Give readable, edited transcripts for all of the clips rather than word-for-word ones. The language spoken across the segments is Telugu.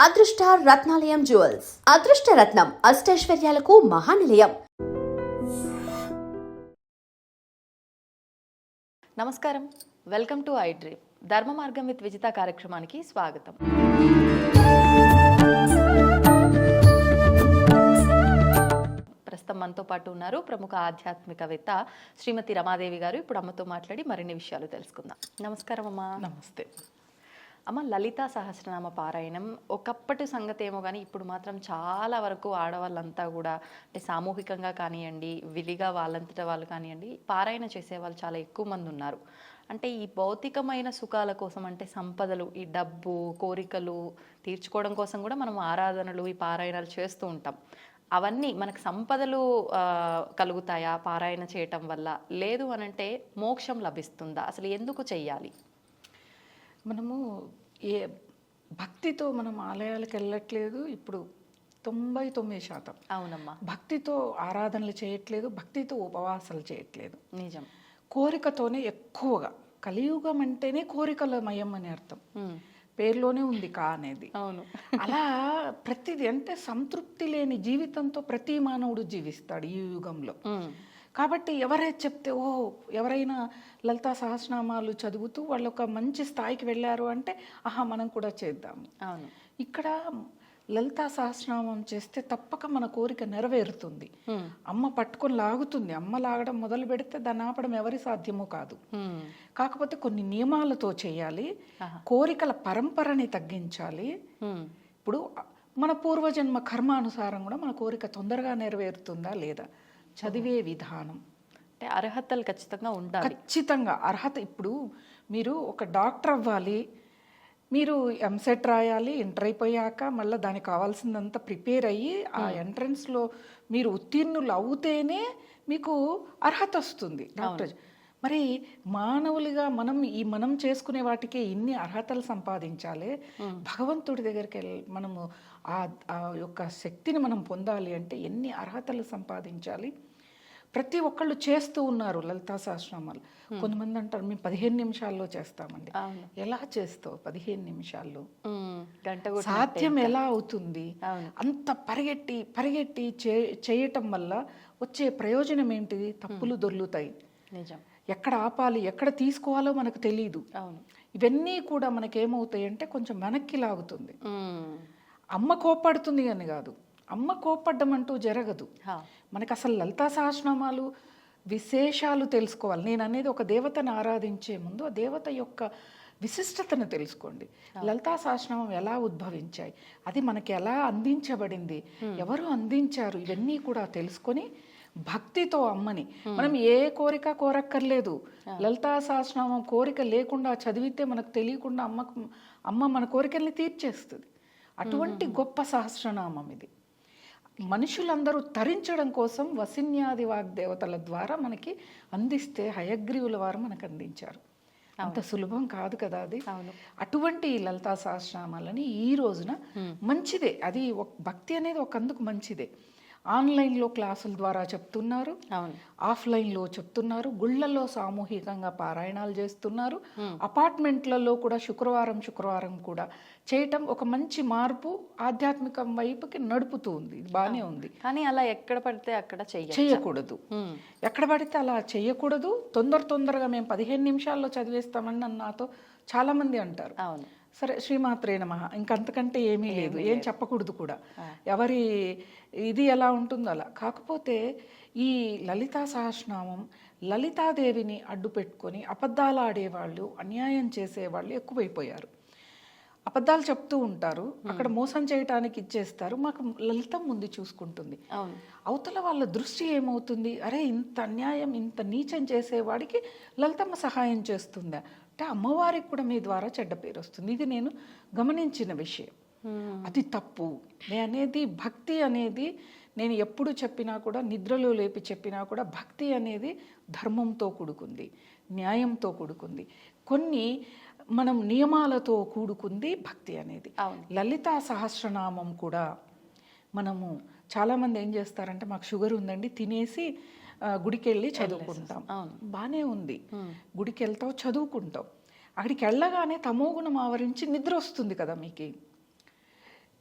అదృష్ట రత్నాలయం జ్యువెల్స్ అదృష్ట రత్నం అష్టైశ్వర్యాలకు మహానిలయం. నమస్కారం, వెల్కమ్ టు ఐ డ్రీమ్. ధర్మ మార్గం విత్ విజిత కార్యక్రమానికి స్వాగతం. ప్రస్తుతం మనతో పాటు ఉన్నారు ప్రముఖ ఆధ్యాత్మికవేత్త శ్రీమతి రమాదేవి గారు. ఇప్పుడు అమ్మతో మాట్లాడి మరిన్ని విషయాలు తెలుసుకుందాం. నమస్కారం అమ్మా. నమస్తే అమ్మ, లలితా సహస్రనామ పారాయణం ఒకప్పటి సంగతి ఏమో కానీ ఇప్పుడు మాత్రం చాలా వరకు ఆడవాళ్ళంతా కూడా అంటే సామూహికంగా కానివ్వండి, విడిగా వాళ్ళంతటా వాళ్ళు కానివ్వండి, పారాయణ చేసేవాళ్ళు చాలా ఎక్కువ మంది ఉన్నారు. అంటే ఈ భౌతికమైన సుఖాల కోసం, అంటే సంపదలు, ఈ డబ్బు, కోరికలు తీర్చుకోవడం కోసం కూడా మనం ఆరాధనలు, ఈ పారాయణాలు చేస్తూ ఉంటాం. అవన్నీ మనకు సంపదలు కలుగుతాయా పారాయణ చేయటం వల్ల? లేదు అనంటే మోక్షం లభిస్తుందా? అసలు ఎందుకు చెయ్యాలి? మనము ఏ భక్తితో మనం ఆలయాలకు వెళ్ళట్లేదు. ఇప్పుడు 99% అవునమ్మా, భక్తితో ఆరాధనలు చేయట్లేదు, భక్తితో ఉపవాసాలు చేయట్లేదు. నిజం. కోరికతోనే ఎక్కువగా. కలియుగం అంటేనే కోరికలమయం అని అర్థం, పేరులోనే ఉంది కా అనేది. అవును. అలా ప్రతిదీ అంటే సంతృప్తి లేని జీవితంతో ప్రతి మానవుడు జీవిస్తాడు ఈ యుగంలో. కాబట్టి ఎవరైతే చెప్తే ఎవరైనా లలితా సహస్రనామాలు చదువుతూ వాళ్ళు ఒక మంచి స్థాయికి వెళ్ళారు అంటే మనం కూడా చేద్దాము. అవును. ఇక్కడ లలితా సహస్రనామం చేస్తే తప్పక మన కోరిక నెరవేరుతుంది. అమ్మ పట్టుకొని లాగుతుంది. అమ్మ లాగడం మొదలు పెడితే దాన్ని ఆపడం ఎవరి సాధ్యమో కాదు. కాకపోతే కొన్ని నియమాలతో చేయాలి. కోరికల పరంపరని తగ్గించాలి. ఇప్పుడు మన పూర్వజన్మ కర్మానుసారం కూడా మన కోరిక తొందరగా నెరవేరుతుందా లేదా, చదివే విధానం, అంటే అర్హతలు ఖచ్చితంగా ఉండాలి. ఖచ్చితంగా అర్హత. ఇప్పుడు మీరు ఒక డాక్టర్ అవ్వాలి, మీరు ఎంసెట్ రాయాలి, ఇంటర్ అయిపోయాక మళ్ళీ దానికి కావాల్సిందంతా ప్రిపేర్ అయ్యి ఆ ఎంట్రన్స్లో మీరు ఉత్తీర్ణులు అవుతేనే మీకు అర్హత వస్తుంది డాక్టర్. మరి మానవులుగా మనం చేసుకునే వాటికే ఇన్ని అర్హతలు సంపాదించాలి. భగవంతుడి దగ్గరికి మనము ఆ యొక్క శక్తిని మనం పొందాలి అంటే ఎన్ని అర్హతలు సంపాదించాలి. ప్రతి ఒక్కళ్ళు చేస్తూ ఉన్నారు లలితా సహస్రనామాలు. కొంతమంది అంటారు మేము 15 నిమిషాల్లో చేస్తామండి. ఎలా చేస్తావు 15 నిమిషాల్లో? సాధ్యం ఎలా అవుతుంది? అంత పరిగెట్టి చేయటం వల్ల వచ్చే ప్రయోజనం ఏంటిది? తప్పులు దొర్లుతాయి. నిజం. ఎక్కడ ఆపాలి, ఎక్కడ తీసుకోవాలో మనకు తెలియదు. ఇవన్నీ కూడా మనకేమవుతాయి అంటే కొంచెం వెనక్కి లాగుతుంది. అమ్మ కోప్పడుతుంది అని కాదు, అమ్మ కోప్పడ్డం అంటూ జరగదు. మనకు అసలు లలితా సహస్రనామాలు విశేషాలు తెలుసుకోవాలి. నేను అనేది ఒక దేవతను ఆరాధించే ముందు ఆ దేవత యొక్క విశిష్టతను తెలుసుకోండి. లలితా సహస్రనామం ఎలా ఉద్భవించాయి, అది మనకి ఎలా అందించబడింది, ఎవరు అందించారు, ఇవన్నీ కూడా తెలుసుకొని భక్తితో అమ్మని మనం ఏ కోరిక కోరక్కర్లేదు. లలితా సహస్రనామం కోరిక లేకుండా చదివితే మనకు తెలియకుండా అమ్మ మన కోరికల్ని తీర్చేస్తుంది. అటువంటి గొప్ప సహస్రనామం ఇది. మనుషులందరూ తరించడం కోసం వసిన్యాది వాగ్దేవతల ద్వారా మనకి అందిస్తే హయగ్రీవుల వారు మనకు అందించారు. అంత సులభం కాదు కదా అది. అటువంటి లలితా సహస్రనామాలని ఈ రోజున మంచిదే. అది భక్తి అనేది ఒకందుకు మంచిదే. ఆన్లైన్లో క్లాసుల ద్వారా చెప్తున్నారు, ఆఫ్లైన్లో చెప్తున్నారు, గుళ్ళల్లో సామూహికంగా పారాయణాలు చేస్తున్నారు, అపార్ట్మెంట్లలో కూడా శుక్రవారం కూడా చేయటం ఒక మంచి మార్పు ఆధ్యాత్మికం వైపుకి నడుపుతూ ఉంది. ఇది బాగానే ఉంది. కానీ అలా ఎక్కడ పడితే అక్కడ చేయకూడదు. ఎక్కడ పడితే అలా చేయకూడదు. తొందరగా మేము 15 నిమిషాల్లో చదివేస్తామని నాతో చాలా మంది అంటారు. సరే, శ్రీమాత్రే నమః, ఇంకంతకంటే ఏమీ లేదు, ఏం చెప్పకూడదు కూడా. ఎవరి ఇది ఎలా ఉంటుందో అలా. కాకపోతే ఈ లలితా సహస్రనామం లలితాదేవిని అడ్డు పెట్టుకొని అబద్ధాలు ఆడేవాళ్ళు, అన్యాయం చేసేవాళ్ళు ఎక్కువైపోయారు. అబద్ధాలు చెప్తూ ఉంటారు, అక్కడ మోసం చేయటానికి ఇచ్చేస్తారు. మాకు లలితం ముందు చూసుకుంటుంది. అవతల వాళ్ళ దృష్టి ఏమవుతుంది, అరే ఇంత అన్యాయం, ఇంత నీచం చేసేవాడికి లలితమ్మ సహాయం చేస్తుందా అంటే అమ్మవారికి కూడా మీ ద్వారా చెడ్డ పేరు వస్తుంది. ఇది నేను గమనించిన విషయం. అది తప్పు. అనేది భక్తి అనేది నేను ఎప్పుడు చెప్పినా కూడా, నిద్రలో లేపి చెప్పినా కూడా, భక్తి అనేది ధర్మంతో కూడుకుంది, న్యాయంతో కూడుకుంది, కొన్ని మనం నియమాలతో కూడుకుంది భక్తి అనేది. లలితా సహస్రనామం కూడా మనము చాలామంది ఏం చేస్తారంటే, మాకు షుగర్ ఉందండి తినేసి గుడికి వెళ్ళి చదువుకుంటాం. బాగానే ఉంది, గుడికి వెళ్తావు చదువుకుంటావు, అక్కడికి వెళ్ళగానే తమోగుణం ఆవరించి నిద్ర వస్తుంది కదా మీకు.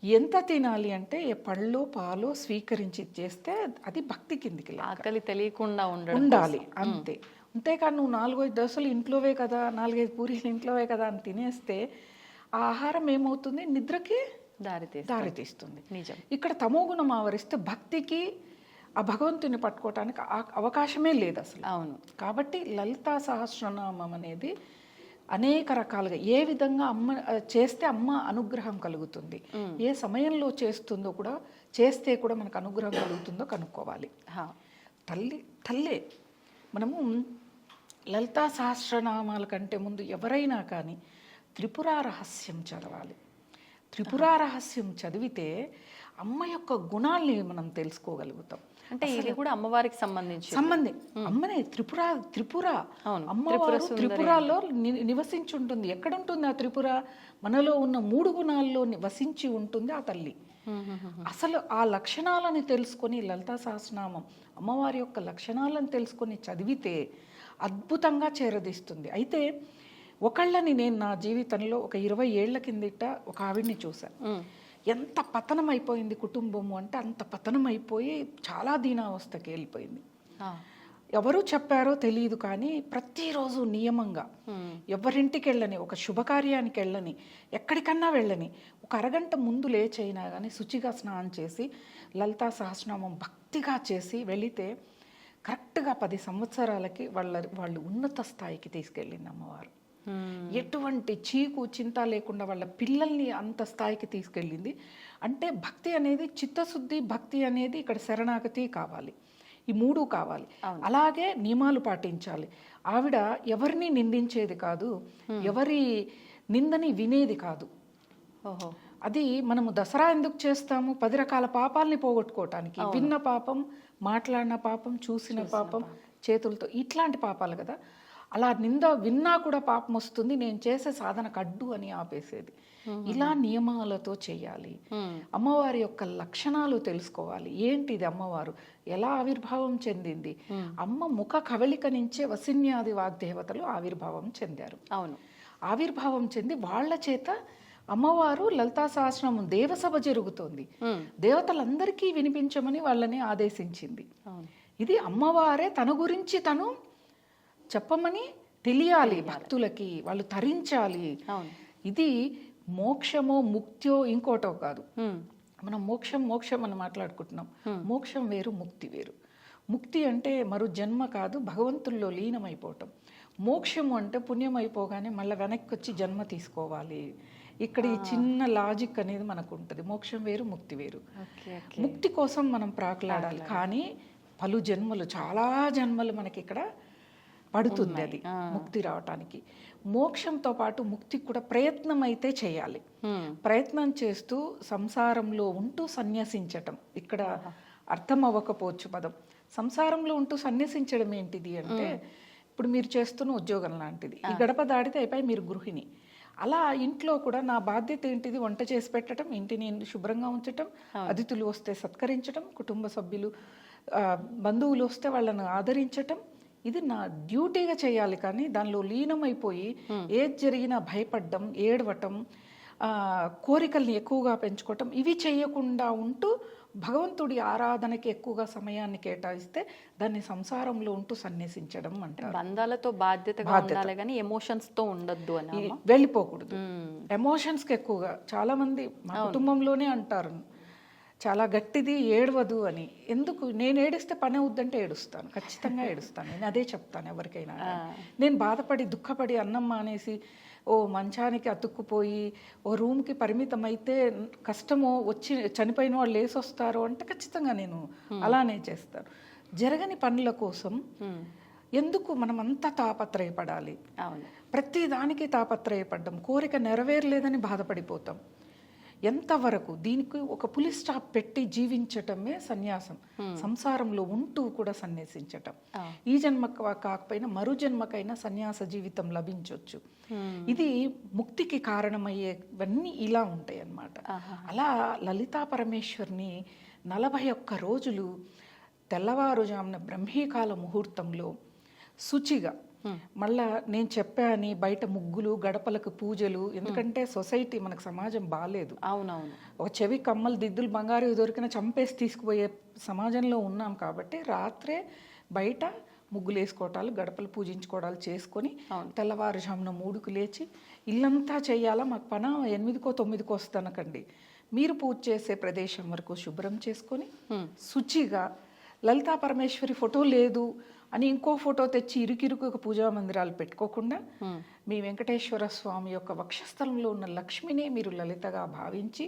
ఎంత తినాలి అంటే పళ్ళో పాలో స్వీకరించి చేస్తే అది భక్తి కిందికి లెక్క. ఆకలి తెలియకుండా ఉండాలి అంతే. అంతేకాని నువ్వు 4-5 దోశలు ఇంట్లోవే కదా, 4-5 పూరీలు ఇంట్లోవే కదా అని తినేస్తే ఆ ఆహారం ఏమవుతుంది, నిద్రకి దారితీస్తుంది. నిజం. ఇక్కడ తమోగుణం ఆవరిస్తే భక్తికి ఆ భగవంతుని పట్టుకోవటానికి అవకాశమే లేదు అసలు. అవును. కాబట్టి లలితా సహస్రనామం అనేది అనేక రకాలుగా ఏ విధంగా అమ్మ చేస్తే అమ్మ అనుగ్రహం కలుగుతుంది, ఏ సమయంలో చేస్తుందో కూడా, చేస్తే కూడా మనకు అనుగ్రహం కలుగుతుందో కనుక్కోవాలి. తల్లే మనము లలితా సహస్రనామాల కంటే ముందు ఎవరైనా కానీ త్రిపుర రహస్యం చదవాలి. త్రిపుర రహస్యం చదివితే అమ్మ యొక్క గుణాల్ని మనం తెలుసుకోగలుగుతాం. అంటే ఇది కూడా అమ్మవారికి సంబంధించి అమ్మనే త్రిపుర అమ్మవారు త్రిపురలో నివసించి ఉంటుంది. ఎక్కడ ఉంటుంది ఆ త్రిపుర? మనలో ఉన్న 3 గుణాల్లో వసించి ఉంటుంది ఆ తల్లి. అసలు ఆ లక్షణాలను తెలుసుకొని లలితా సహస్రనామం అమ్మవారి యొక్క లక్షణాలను తెలుసుకొని చదివితే అద్భుతంగా చేరదీస్తుంది. అయితే ఒకళ్ళని నేను నా జీవితంలో ఒక 20 ఏళ్ల కిందట ఒక ఆవిడ్ని చూశాను. ఎంత పతనం అయిపోయింది కుటుంబము అంటే అంత పతనం అయిపోయి చాలా దీనావస్థకి వెళ్ళిపోయింది. ఎవరు చెప్పారో తెలియదు కానీ ప్రతిరోజు నియమంగా ఎవరింటికి వెళ్ళని, ఒక శుభకార్యానికి వెళ్ళని, ఎక్కడికన్నా వెళ్ళని, ఒక అరగంట ముందు లేచైనా కానీ శుచిగా స్నానం చేసి లలితా సహస్రనామం భక్తిగా చేసి వెళితే కరెక్ట్గా 10 సంవత్సరాలకి వాళ్ళు ఉన్నత స్థాయికి తీసుకెళ్ళింది అమ్మవారు. ఎటువంటి చీకు చింత లేకుండా వాళ్ళ పిల్లల్ని అంత స్థాయికి తీసుకెళ్ళింది. అంటే భక్తి అనేది చిత్తశుద్ధి, భక్తి అనేది ఇక్కడ శరణాగతి కావాలి, ఈ 3 కావాలి. అలాగే నియమాలు పాటించాలి. ఆవిడ ఎవరిని నిందించేది కాదు, ఎవరి నిందని వినేది కాదు. అది మనము దసరా ఎందుకు చేస్తాము? 10 రకాల పాపాలని పోగొట్టుకోవటానికి. విన్న పాపం, మాట్లాడిన పాపం, చూసిన పాపం, చేతులతో ఇట్లాంటి పాపాలు కదా. అలా విన్నా కూడా పాపం వస్తుంది, నేను చేసే సాధనకు అడ్డు అని ఆపేసేది. ఇలా నియమాలతో చేయాలి. అమ్మవారి యొక్క లక్షణాలు తెలుసుకోవాలి. ఏంటిది అమ్మవారు, ఎలా ఆవిర్భావం చెందింది? అమ్మ ముఖ కవళిక నుంచే వసిన్యాది వాగ్దేవతలు ఆవిర్భావం చెందారు. అవును. ఆవిర్భావం చెంది వాళ్ళ చేత అమ్మవారు లలితా సహస్రనామం దేవసభ జరుగుతోంది, దేవతలందరికీ వినిపించమని వాళ్ళని ఆదేశించింది. ఇది అమ్మవారే తన గురించి తను చెప్పమని తెలియాలి భక్తులకి, వాళ్ళు తరించాలి. ఇది మోక్షమో ముక్త్యో ఇంకోటో కాదు. మనం మోక్షం అని మాట్లాడుకుంటున్నాం. మోక్షం వేరు, ముక్తి వేరు. ముక్తి అంటే మరో జన్మ కాదు, భగవంతుల్లో లీనమైపోవటం. మోక్షము అంటే పుణ్యం అయిపోగానే మళ్ళీ వెనక్కి వచ్చి జన్మ తీసుకోవాలి. ఇక్కడ ఈ చిన్న లాజిక్ అనేది మనకు ఉంటుంది. మోక్షం వేరు, ముక్తి వేరు. ముక్తి కోసం మనం ప్రాకులాడాలి, కానీ పలు జన్మలు, చాలా జన్మలు మనకి ఇక్కడ పడుతుంది అది ముక్తి రావటానికి. మోక్షంతో పాటు ముక్తికి కూడా ప్రయత్నం అయితే చేయాలి. ప్రయత్నం చేస్తూ సంసారంలో ఉంటూ సన్యాసించటం ఇక్కడ అర్థం అవ్వకపోవచ్చు పదం. సంసారంలో ఉంటూ సన్యాసించడం ఏంటిది అంటే, ఇప్పుడు మీరు చేస్తున్న ఉద్యోగం లాంటిది. ఈ గడప దాడితే అయిపోయి మీరు గృహిణి. అలా ఇంట్లో కూడా నా బాధ్యత ఏంటిది? వంట చేసి పెట్టడం, ఇంటిని శుభ్రంగా ఉంచటం, అతిథులు వస్తే సత్కరించడం, కుటుంబ సభ్యులు బంధువులు వస్తే వాళ్ళను ఆదరించటం, ఇది నా డ్యూటీగా చేయాలి. కానీ దానిలో లీనమైపోయి ఏది జరిగినా భయపడడం, ఏడవటం, కోరికల్ని ఎక్కువగా పెంచుకోవటం, ఇవి చేయకుండా ఉంటూ భగవంతుడి ఆరాధనకి ఎక్కువగా సమయాన్ని కేటాయిస్తే దాన్ని సంసారంలో ఉంటూ సన్యాసించడం అంటారు. బంధాలతో బాధ్యతగా ఉండాలి కానీ ఎమోషన్స్ తో ఉండొద్దు అని వెళ్ళిపోకూడదు. ఎమోషన్స్కి ఎక్కువగా చాలా మంది మా కుటుంబంలోనే అంటారు, చాలా గట్టిది, ఏడవదు అని. ఎందుకు? నేను ఏడిస్తే పని అవుద్దంటే ఏడుస్తాను, ఖచ్చితంగా ఏడుస్తాను. నేను అదే చెప్తాను ఎవరికైనా. నేను బాధపడి దుఃఖపడి అన్నం మానేసి ఓ మంచానికి అతుక్కుపోయి ఓ రూమ్కి పరిమితం అయితే కష్టమో, వచ్చి చనిపోయిన వాళ్ళు లేసొస్తారు అంటే ఖచ్చితంగా నేను అలానే చేస్తాను. జరగని పనుల కోసం ఎందుకు మనం అంతా తాపత్రయపడాలి? ప్రతి దానికి తాపత్రయపడ్డం, కోరిక నెరవేరలేదని బాధపడిపోతాం. ఎంతవరకు? దీనికి ఒక పులి స్టాప్ పెట్టి జీవించటమే సన్యాసం. సంసారంలో ఉంటూ కూడా సన్యాసించటం. ఈ జన్మకు కాకపోయినా మరు జన్మకైనా సన్యాస జీవితం లభించవచ్చు. ఇది ముక్తికి కారణమయ్యేవన్నీ ఇలా ఉంటాయి అన్నమాట. అలా లలితా పరమేశ్వరిని 41 రోజులు తెల్లవారుజామున బ్రహ్మీకాల ముహూర్తంలో శుచిగా మళ్ళా నేను చెప్పాని బయట ముగ్గులు, గడపలకు పూజలు, ఎందుకంటే సొసైటీ మనకు సమాజం బాగాలేదు. అవునవును. ఒక చెవి కమ్మలు, దిద్దులు, బంగారు దొరికిన చంపేసి తీసుకుపోయే సమాజంలో ఉన్నాం కాబట్టి రాత్రే బయట ముగ్గులు వేసుకోవటాలు, గడపలు పూజించుకోవడాలు చేసుకొని తెల్లవారుజామున 3కు లేచి ఇల్లంతా చేయాలా. మాకు పన 8కో 9కో వస్తానకండి. మీరు పూజ చేసే ప్రదేశం వరకు శుభ్రం చేసుకొని శుచిగా, లలితా పరమేశ్వరి ఫోటో లేదు అని ఇంకో ఫోటో తెచ్చి ఇరుకిరుకు పూజా మందిరాలు పెట్టుకోకుండా మీ వెంకటేశ్వర స్వామి యొక్క వక్షస్థలంలో ఉన్న లక్ష్మిని మీరు లలితగా భావించి,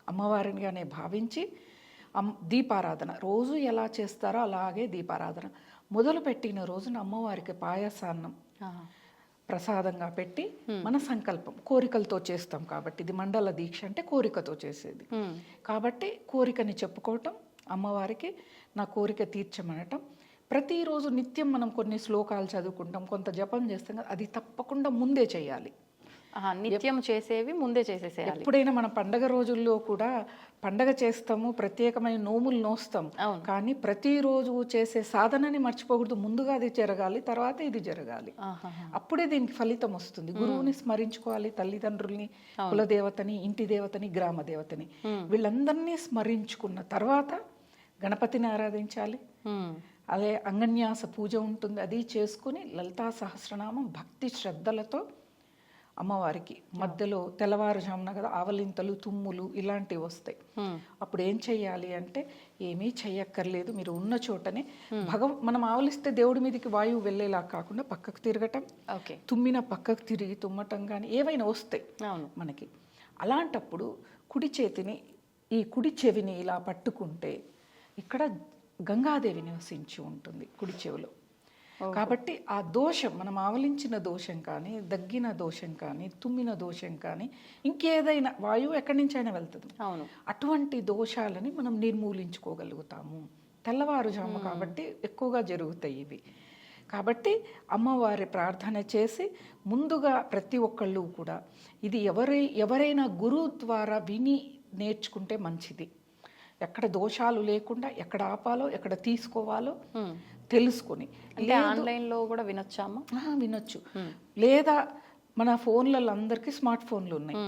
అమ్మవారినిగానే భావించి దీపారాధన రోజు ఎలా చేస్తారో అలాగే దీపారాధన మొదలుపెట్టిన రోజున అమ్మవారికి పాయసాన్నం ప్రసాదంగా పెట్టి మన సంకల్పం, కోరికలతో చేస్తాం కాబట్టి ఇది మండల దీక్ష అంటే కోరికతో చేసేది కాబట్టి కోరికని చెప్పుకోవటం, అమ్మవారికి నా కోరిక తీర్చమనటం. ప్రతిరోజు నిత్యం మనం కొన్ని శ్లోకాలు చదువుకుంటాం, కొంత జపం చేస్తాం కదా, అది తప్పకుండా ముందే చేయాలి. నిత్యం చేసేవి ముందే చేసేసేయాలి. ఎప్పుడైనా మన పండగ రోజుల్లో కూడా పండగ చేస్తాము, ప్రత్యేకమైన నోములు నోస్తాం, కానీ ప్రతిరోజు చేసే సాధనని మర్చిపోకూడదు. ముందుగా అది జరగాలి, తర్వాత ఇది జరగాలి. అప్పుడే దీనికి ఫలితం వస్తుంది. గురువుని స్మరించుకోవాలి, తల్లిదండ్రుల్ని, కులదేవతని, ఇంటి దేవతని, గ్రామ దేవతని, వీళ్ళందరినీ స్మరించుకున్న తర్వాత గణపతిని ఆరాధించాలి. అదే అంగన్యాస పూజ ఉంటుంది, అది చేసుకుని లలితా సహస్రనామం భక్తి శ్రద్ధలతో అమ్మవారికి మధ్యలో తెల్లవారుజామున కదా ఆవలింతలు, తుమ్ములు ఇలాంటివి వస్తాయి. అప్పుడు ఏం చెయ్యాలి అంటే ఏమీ చెయ్యక్కర్లేదు, మీరు ఉన్న చోటనే మనం ఆవలిస్తే దేవుడి మీదకి వాయువు వెళ్ళేలా కాకుండా పక్కకు తిరగటం, తుమ్మిన పక్కకు తిరిగి తుమ్మటం కానీ ఏవైనా వస్తాయి మనకి. అలాంటప్పుడు కుడి చేతిని, ఈ కుడి చెవిని ఇలా పట్టుకుంటే ఇక్కడ గంగాదేవి నివసించి ఉంటుంది కుడి చెవిలో. కాబట్టి ఆ దోషం, మనం ఆవలించిన దోషం కానీ, దగ్గిన దోషం కానీ, తుమ్మిన దోషం కానీ, ఇంకేదైనా వాయువు ఎక్కడి నుంచి అయినా వెళ్తుంది, అటువంటి దోషాలని మనం నిర్మూలించుకోగలుగుతాము. తెల్లవారుజాము కాబట్టి ఎక్కువగా జరుగుతాయి ఇవి. కాబట్టి అమ్మవారి ప్రార్థన చేసి ముందుగా ప్రతి ఒక్కళ్ళు కూడా ఇది ఎవరైనా గురువు ద్వారా విని నేర్చుకుంటే మంచిది. ఎక్కడ దోషాలు లేకుండా ఎక్కడ ఆపాలో, ఎక్కడ తీసుకోవాలో తెలుసుకొని. ఆన్లైన్లో కూడా వినొచ్చామా? వినొచ్చు. లేదా మన ఫోన్లలో అందరికీ స్మార్ట్ ఫోన్లు ఉన్నాయి.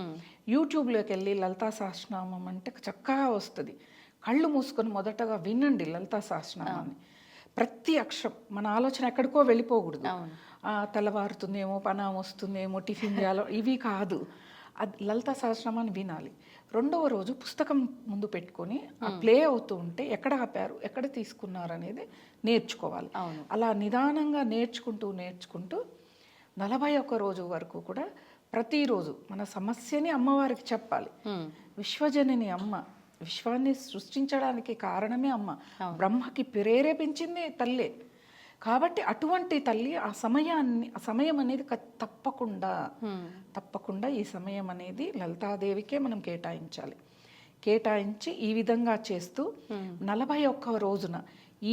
యూట్యూబ్లోకి వెళ్ళి లలితా సహస్రనామం అంటే చక్కగా వస్తుంది. కళ్ళు మూసుకొని మొదటగా వినండి లలితా సహస్రనామాన్ని. ప్రతి అక్షరం, మన ఆలోచన ఎక్కడికో వెళ్ళిపోకూడదు. తెల్లవారుతుందేమో, పనాం వస్తుందేమో, టిఫిన్ చేయాలో, ఇవి కాదు. అది లలితా సహస్రనామాన్ని వినాలి. రెండవ రోజు పుస్తకం ముందు పెట్టుకొని ఆ ప్లే అవుతూ ఉంటే ఎక్కడ ఆపారు, ఎక్కడ తీసుకున్నారు అనేది నేర్చుకోవాలి. అలా నిదానంగా నేర్చుకుంటూ 41 రోజు వరకు కూడా ప్రతిరోజు మన సమస్యని అమ్మవారికి చెప్పాలి. విశ్వజనని అమ్మ, విశ్వాన్ని సృష్టించడానికి కారణమే అమ్మ, బ్రహ్మకి ప్రేరేపించింది తల్లే. కాబట్టి అటువంటి తల్లి ఆ సమయం అనేది తప్పకుండా ఈ సమయం అనేది లలితాదేవికే మనం కేటాయించి ఈ విధంగా చేస్తూ 41వ రోజున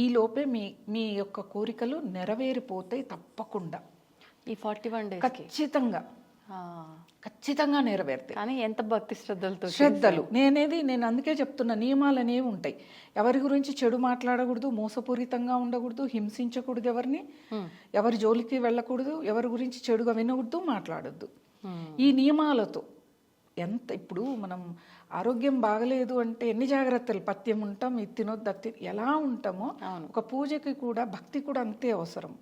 ఈ లోపే మీ యొక్క కోరికలు నెరవేరిపోతాయి. తప్పకుండా ఈ 41 days ఖచ్చితంగా నెరవేరుతాయి. కానీ ఎంత భక్తి శ్రద్ధలు నేను అందుకే చెప్తున్నా, నియమాలు అనేవి ఉంటాయి. ఎవరి గురించి చెడు మాట్లాడకూడదు, మోసపూరితంగా ఉండకూడదు, హింసించకూడదు, ఎవరి జోలికి వెళ్ళకూడదు, ఎవరి గురించి చెడుగా వినకూడదు, మాట్లాడొద్దు. ఈ నియమాలతో ఇప్పుడు మనం ఆరోగ్యం బాగలేదు అంటే ఎన్ని జాగ్రత్తలు, పథ్యం ఉంటాం, ఇది తినొద్దు, అది ఎలా ఉంటామో ఒక పూజకి కూడా భక్తి కూడా అంతే అవసరం.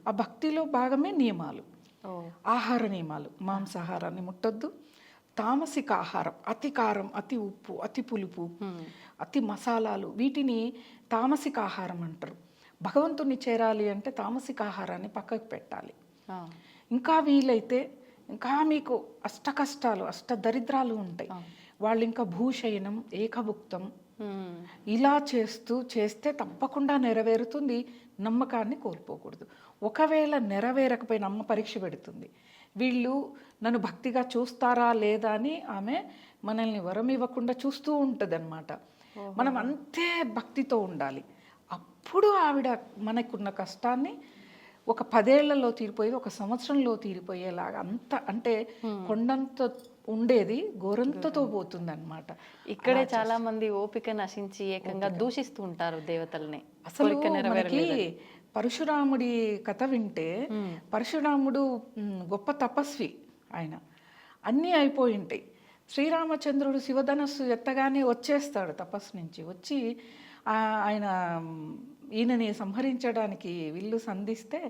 ఆ భక్తిలో భాగమే నియమాలు, ఆహార నియమాలు. మాంసాహారాన్ని ముట్టొద్దు, తామసిక ఆహారం, అతి కారం, అతి ఉప్పు, అతి పులుపు, అతి మసాలాలు, వీటిని తామసిక ఆహారం అంటారు. భగవంతుని చేరాలి అంటే తామసిక ఆహారాన్ని పక్కకు పెట్టాలి. ఇంకా వీలైతే ఇంకా మీకు అష్ట కష్టాలు, అష్ట దరిద్రాలు ఉంటాయి, వాళ్ళు ఇంకా భూషయనం, ఏకభుక్తం ఇలా చేస్తే తప్పకుండా నెరవేరుతుంది. నమ్మకాన్ని కోల్పోకూడదు. ఒకవేళ నెరవేరకపోయిన అమ్మ పరీక్ష పెడుతుంది, వీళ్ళు నన్ను భక్తిగా చూస్తారా లేదా అని ఆమె మనల్ని వరం ఇవ్వకుండా చూస్తూ ఉంటుంది అన్నమాట. మనం అంతే భక్తితో ఉండాలి. అప్పుడు ఆవిడ మనకున్న కష్టాన్ని ఒక 10 ఏళ్లలో తీరిపోయేది 1 సంవత్సరంలో తీరిపోయేలాగా, అంత అంటే కొండంత ఉండేది గోరంతతో పోతుంది అనమాట. ఇక్కడే చాలా మంది ఓపిక నశించి ఏకంగా దూషిస్తూ ఉంటారు దేవతల్ని. అసలు మనకి పరశురాముడి కథ వింటే పరశురాముడు గొప్ప తపస్వి, ఆయన అన్నీ అయిపోయి ఉంటాయి. శ్రీరామచంద్రుడు శివధనస్సు ఎత్తగానే వచ్చేస్తాడు తపస్సు నుంచి వచ్చి ఆయన ఈయనని సంహరించడానికి విల్లు సంధిస్తే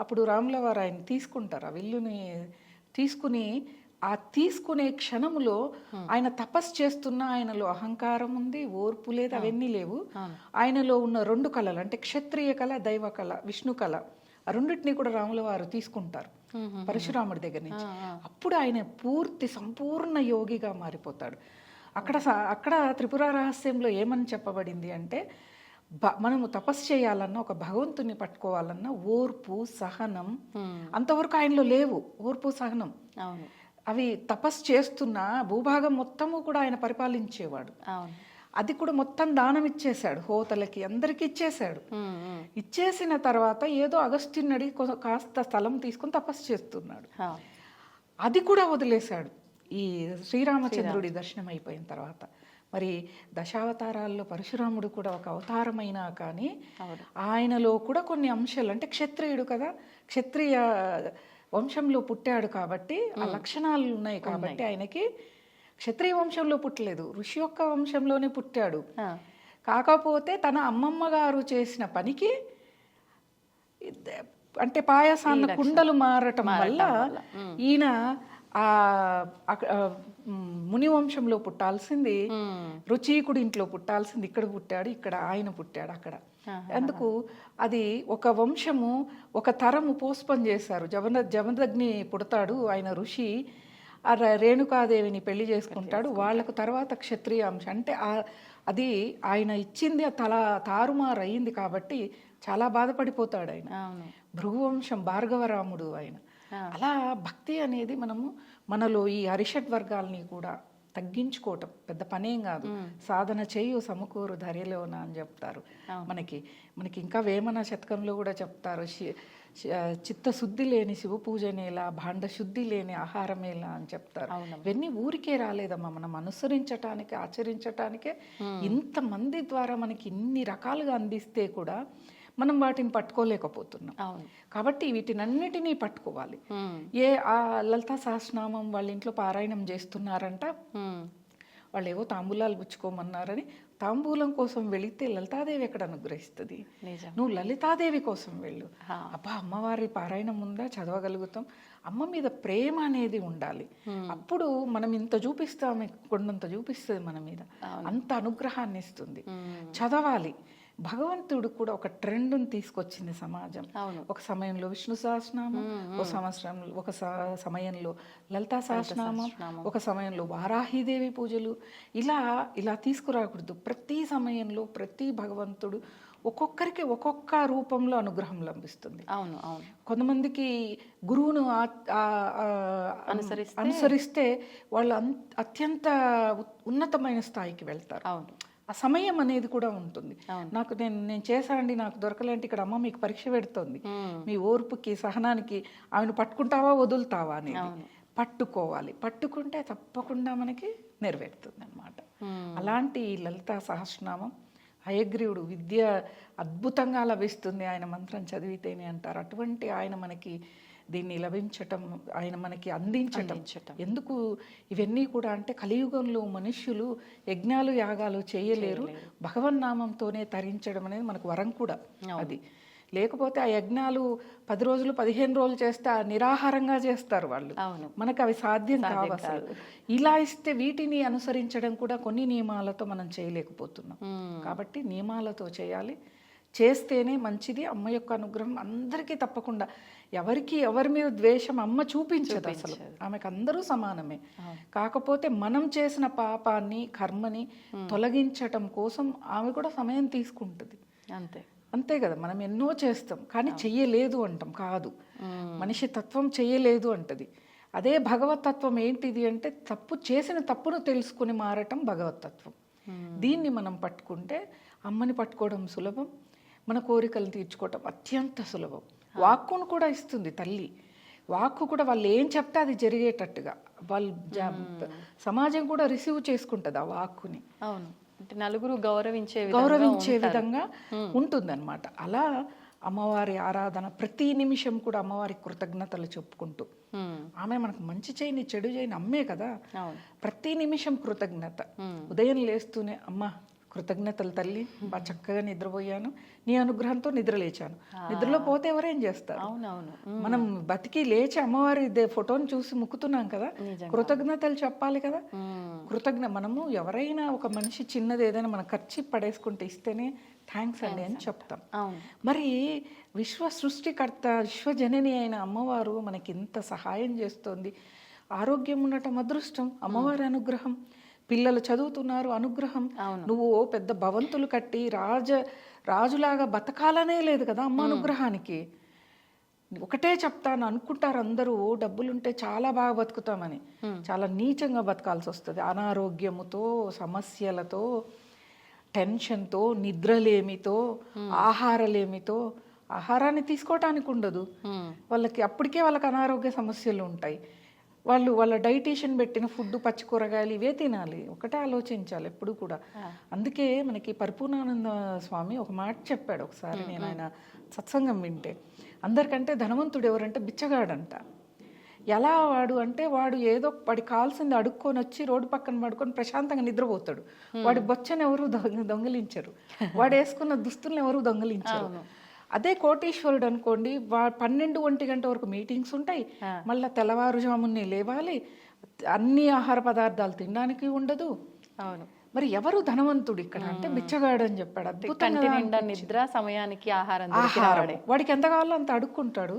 అప్పుడు రాముల వారు ఆయన తీసుకుంటారు. ఆ విల్లుని తీసుకుని ఆ తీసుకునే క్షణములో ఆయన తపస్సు చేస్తున్నా ఆయనలో అహంకారం ఉంది, ఓర్పు లేదు, అవన్నీ లేవు. ఆయనలో ఉన్న 2 కళలు అంటే క్షత్రియ కళ, దైవ కళ, విష్ణు కళ, ఆ రెండింటినీ కూడా రాముల వారు తీసుకుంటారు పరశురాముడి దగ్గర నుంచి. అప్పుడు ఆయన పూర్తి సంపూర్ణ యోగిగా మారిపోతాడు. అక్కడ త్రిపుర రహస్యంలో ఏమని చెప్పబడింది అంటే మనము తపస్సు చేయాలన్నా, ఒక భగవంతుని పట్టుకోవాలన్నా ఓర్పు, సహనం అంతవరకు ఆయనలో లేవు. ఓర్పు, సహనం అవి తపస్సు చేస్తున్న భూభాగం మొత్తము కూడా ఆయన పరిపాలించేవాడు. అది కూడా మొత్తం దానం ఇచ్చేశాడు, హోతలకి అందరికి ఇచ్చేశాడు. ఇచ్చేసిన తర్వాత ఏదో అగస్త్యుని కాస్త స్థలం తీసుకుని తపస్సు చేస్తున్నాడు. అది కూడా వదిలేశాడు ఈ శ్రీరామచంద్రుడి దర్శనం అయిపోయిన తర్వాత. మరి దశావతారాల్లో పరశురాముడు కూడా ఒక అవతారమైనా కానీ ఆయనలో కూడా కొన్ని అంశాలు, అంటే క్షత్రియుడు కదా, క్షత్రియ వంశంలో పుట్టాడు కాబట్టి ఆ లక్షణాలు ఉన్నాయి కాబట్టి ఆయనకి క్షత్రియ వంశంలో పుట్టలేదు, ఋషి యొక్క వంశంలోనే పుట్టాడు. కాకపోతే తన అమ్మమ్మ గారు చేసిన పనికి అంటే పాయసాన్న కుండలు మారటం వల్ల ఈయన ముని వంశంలో పుట్టాల్సింది, రుచీకుడి ఇంట్లో పుట్టాల్సింది ఇక్కడ పుట్టాడు, ఇక్కడ ఆయన పుట్టాడు అక్కడ. అందుకు అది ఒక వంశము, ఒక తరము పోస్ట్పోన్ చేశారు. జమదగ్ని పుడతాడు, ఆయన ఋషి, ఆ రేణుకాదేవిని పెళ్లి చేసుకుంటాడు. వాళ్ళకు తర్వాత క్షత్రియ అంశం అంటే అది ఆయన ఇచ్చింది తారుమారు అయింది కాబట్టి చాలా బాధపడిపోతాడు ఆయన. భృగువంశం భార్గవరాముడు ఆయన. అలా భక్తి అనేది మనలో ఈ అరిషడ్ వర్గాల్ని కూడా తగ్గించుకోవటం పెద్ద పనేం కాదు. సాధన చేయు సమకూరు ధర్యలోన అని చెప్తారు. మనకి ఇంకా వేమన శతకంలో కూడా చెప్తారు, చిత్తశుద్ధి లేని శివ పూజనేలా, భాండ శుద్ధి లేని ఆహారమేలా అని చెప్తారు. ఇవన్నీ ఊరికే రాలేదమ్మా, మనం అనుసరించటానికి, ఆచరించటానికే. ఇంతమంది ద్వారా మనకి ఇన్ని రకాలుగా అందిస్తే కూడా మనం వాటిని పట్టుకోలేకపోతున్నాం. కాబట్టి వీటినన్నిటినీ పట్టుకోవాలి. ఆ లలితా సహస్రనామం వాళ్ళ ఇంట్లో పారాయణం చేస్తున్నారంట, వాళ్ళు ఏవో తాంబూలాలు పుచ్చుకోమన్నారని తాంబూలం కోసం వెళితే లలితాదేవి ఎక్కడ అనుగ్రహిస్తుంది? నువ్వు లలితాదేవి కోసం వెళ్ళు. అబ్బా అమ్మవారి పారాయణం ఉందా, చదవగలుగుతాం. అమ్మ మీద ప్రేమ అనేది ఉండాలి. అప్పుడు మనం ఇంత చూపిస్తాం, కొండంత చూపిస్తుంది మన మీద, అంత అనుగ్రహాన్ని ఇస్తుంది. చదవాలి. భగవంతుడు కూడా ఒక ట్రెండ్ని తీసుకొచ్చింది సమాజం. ఒక సమయంలో విష్ణు సహస్రనామం, ఒక సమయంలో లలితా సహస్రనామం, ఒక సమయంలో వారాహిదేవి పూజలు. ఇలా తీసుకురాకూడదు. ప్రతి సమయంలో ప్రతి భగవంతుడు ఒక్కొక్కరికి ఒక్కొక్క రూపంలో అనుగ్రహం లభిస్తుంది. కొంతమందికి గురువును అనుసరిస్తే వాళ్ళు అత్యంత ఉన్నతమైన స్థాయికి వెళ్తారు. ఆ సమయం అనేది కూడా ఉంటుంది. నేను చేశానండి, నాకు దొరకలేంటి, ఇక్కడ అమ్మ మీకు పరీక్ష పెడుతోంది, మీ ఓర్పుకి సహనానికి. ఆమెను పట్టుకుంటావా వదులుతావా అనేది పట్టుకోవాలి. పట్టుకుంటే తప్పకుండా మనకి నెరవేరుతుంది అన్నమాట. అలాంటి లలితా సహస్రనామం హయగ్రీవుడు విద్య అద్భుతంగా లభిస్తుంది ఆయన మంత్రం చదివితేనే అంటారు. అటువంటి ఆయన మనకి దీన్ని లభించటం, ఆయన మనకి అందించటం. ఎందుకు ఇవన్నీ కూడా అంటే కలియుగంలో మనుష్యులు యజ్ఞాలు యాగాలు చేయలేరు, భగవన్నామంతోనే తరించడం అనేది మనకు వరం కూడా. అది లేకపోతే ఆ యజ్ఞాలు 10 రోజులు 15 రోజులు చేస్తే నిరాహారంగా చేస్తారు వాళ్ళు. మనకు అవి సాధ్యం కావు అసలు. ఇలా ఇస్తే వీటిని అనుసరించడం కూడా కొన్ని నియమాలతో మనం చేయలేకపోతున్నాం. కాబట్టి నియమాలతో చేయాలి, చేస్తేనే మంచిది. అమ్మ యొక్క అనుగ్రహం అందరికీ తప్పకుండా. ఎవరి మీద ద్వేషం అమ్మ చూపించదు అసలు. ఆమెకు అందరూ సమానమే. కాకపోతే మనం చేసిన పాపాన్ని, కర్మని తొలగించటం కోసం ఆమె కూడా సమయం తీసుకుంటుంది. అంతే కదా. మనం ఎన్నో చేస్తాం కానీ చెయ్యలేదు అంటాం. కాదు, మనిషి తత్వం చెయ్యలేదు అంటది. అదే భగవతత్వం ఏంటిది అంటే చేసిన తప్పును తెలుసుకుని మారటం భగవతత్వం. దీన్ని మనం పట్టుకుంటే అమ్మని పట్టుకోవడం సులభం, మన కోరికలు తీర్చుకోవటం అత్యంత సులభం. వాక్కును కూడా ఇస్తుంది తల్లి. వాక్కు కూడా వాళ్ళు ఏం చెప్తే అది జరిగేటట్టుగా సమాజం కూడా రిసీవ్ చేసుకుంటుంది ఆ వాక్కుని. అంటే నలుగురు గౌరవించే విధంగా ఉంటుందన్నమాట. అలా అమ్మవారి ఆరాధన, ప్రతి నిమిషం కూడా అమ్మవారికి కృతజ్ఞతలు చెప్పుకుంటూ, ఆమె మనకు మంచి చేయని చెడు చేయని అమ్మే కదా, ప్రతి నిమిషం కృతజ్ఞత. ఉదయం లేస్తూనే అమ్మ కృతజ్ఞతలు తల్లి, బాగా చక్కగా నిద్రపోయాను, నీ అనుగ్రహంతో నిద్ర లేచాను. నిద్రలో పోతే ఎవరేం చేస్తారు? మనం బతికి లేచి అమ్మవారి ఫోటోని చూసి ముక్కుతున్నాం కదా, కృతజ్ఞతలు చెప్పాలి కదా. మనము ఎవరైనా ఒక మనిషి చిన్నది ఏదైనా మన ఖర్చు పడేసుకుంటే ఇస్తేనే థ్యాంక్స్ అండి అని చెప్తాం. మరి విశ్వ సృష్టికర్త విశ్వజనని అయిన అమ్మవారు మనకి ఇంత సహాయం చేస్తుంది. ఆరోగ్యం ఉండటం అదృష్టం, అమ్మవారి అనుగ్రహం. పిల్లలు చదువుతున్నారు, అనుగ్రహం. నువ్వు పెద్ద భవంతులు కట్టి రాజులాగా బతకాలనే లేదు కదా అమ్మ అనుగ్రహానికి. ఒకటే చెప్తాను, అనుకుంటారు అందరూ డబ్బులుంటే చాలా బాగా బతుకుతామని. చాలా నీచంగా బతకాల్సి వస్తుంది. అనారోగ్యముతో, సమస్యలతో, టెన్షన్తో, నిద్రలేమితో, ఆహారలేమితో. ఆహారాన్ని తీసుకోవటానికి ఉండదు వాళ్ళకి, అప్పటికే వాళ్ళకి అనారోగ్య సమస్యలు ఉంటాయి. వాళ్ళ డైటీషియన్ పెట్టిన ఫుడ్, పచ్చి కూరగాయలు ఇవే తినాలి. ఒకటే ఆలోచించాలి ఎప్పుడు కూడా. అందుకే మనకి పరిపూర్ణానంద స్వామి ఒక మాట చెప్పాడు ఒకసారి, నేను ఆయన సత్సంగం వింటే. అందరికంటే ధనవంతుడు ఎవరంటే బిచ్చగాడంట. ఎలా వాడు అంటే, వాడు ఏదో వాడికి కావాల్సింది అడుక్కొని వచ్చి రోడ్డు పక్కన పడుకొని ప్రశాంతంగా నిద్రపోతాడు. వాడి బొచ్చని ఎవరు దొంగిలించరు, వాడు వేసుకున్న దుస్తుల్ని ఎవరు దొంగిలించరు. అదే కోటీశ్వరుడు అనుకోండి, 12-1 గంట వరకు మీటింగ్స్ ఉంటాయి, మళ్ళీ తెల్లవారుజామునే లేవాలి, అన్ని ఆహార పదార్థాలు తినడానికి ఉండదు. మరి ఎవరు ధనవంతుడు ఇక్కడ అంటే బిచ్చగాడు అని చెప్పాడు. అద్భుతంగా నిద్ర, సమయానికి ఆహారం, వాడికి ఎంత కావాలో అంత అడుక్కుంటాడు,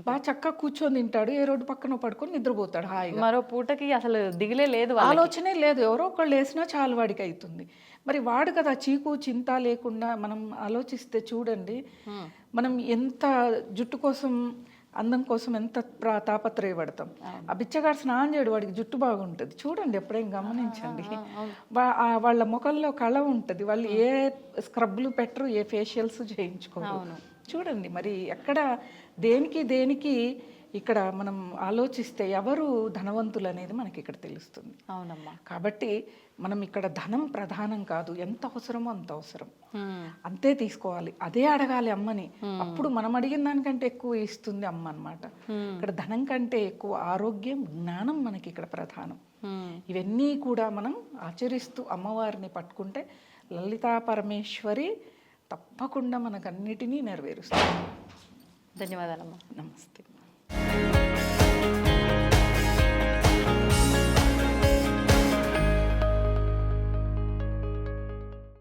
బాగా చక్కగా కూర్చొని తింటాడు, ఏ రోడ్డు పక్కన పడుకొని నిద్రపోతాడు హాయిగా. మరో పూటకి అసలు దిగులే లేదు, ఆలోచనే లేదు. ఎవరో ఒకళ్ళు వేసినా చాలు వాడికి అవుతుంది. మరి వాడు కదా చీకు చింత లేకుండా మనం ఆలోచిస్తే చూడండి, మనం ఎంత జుట్టు కోసం, అందం కోసం ఎంత తాపత్రయపడతాం. ఆ బిచ్చగాడు స్నానం చేయడు, వాడికి జుట్టు బాగుంటుంది. చూడండి, ఎప్పుడైనా గమనించండి. వాళ్ళ ముఖంలో కళ ఉంటుంది, వాళ్ళు ఏ స్క్రబ్లు పెట్టరు, ఏ ఫేషియల్స్ చేయించుకోరు. చూడండి మరి ఎక్కడ దేనికి ఇక్కడ మనం ఆలోచిస్తే ఎవరు ధనవంతులు అనేది మనకి ఇక్కడ తెలుస్తుంది. అవునమ్మా. కాబట్టి మనం ఇక్కడ ధనం ప్రధానం కాదు, ఎంత అవసరమో అంత అవసరం, అంతే తీసుకోవాలి, అదే అడగాలి అమ్మని. అప్పుడు మనం అడిగిన దానికంటే ఎక్కువ ఇస్తుంది అమ్మ అన్నమాట. ఇక్కడ ధనం కంటే ఎక్కువ ఆరోగ్యం, జ్ఞానం మనకి ఇక్కడ ప్రధానం. ఇవన్నీ కూడా మనం ఆచరిస్తూ అమ్మవారిని పట్టుకుంటే లలితా పరమేశ్వరి తప్పకుండా మనకన్నిటినీ నెరవేరుస్తుంది. ధన్యవాదాలమ్మా. నమస్తే.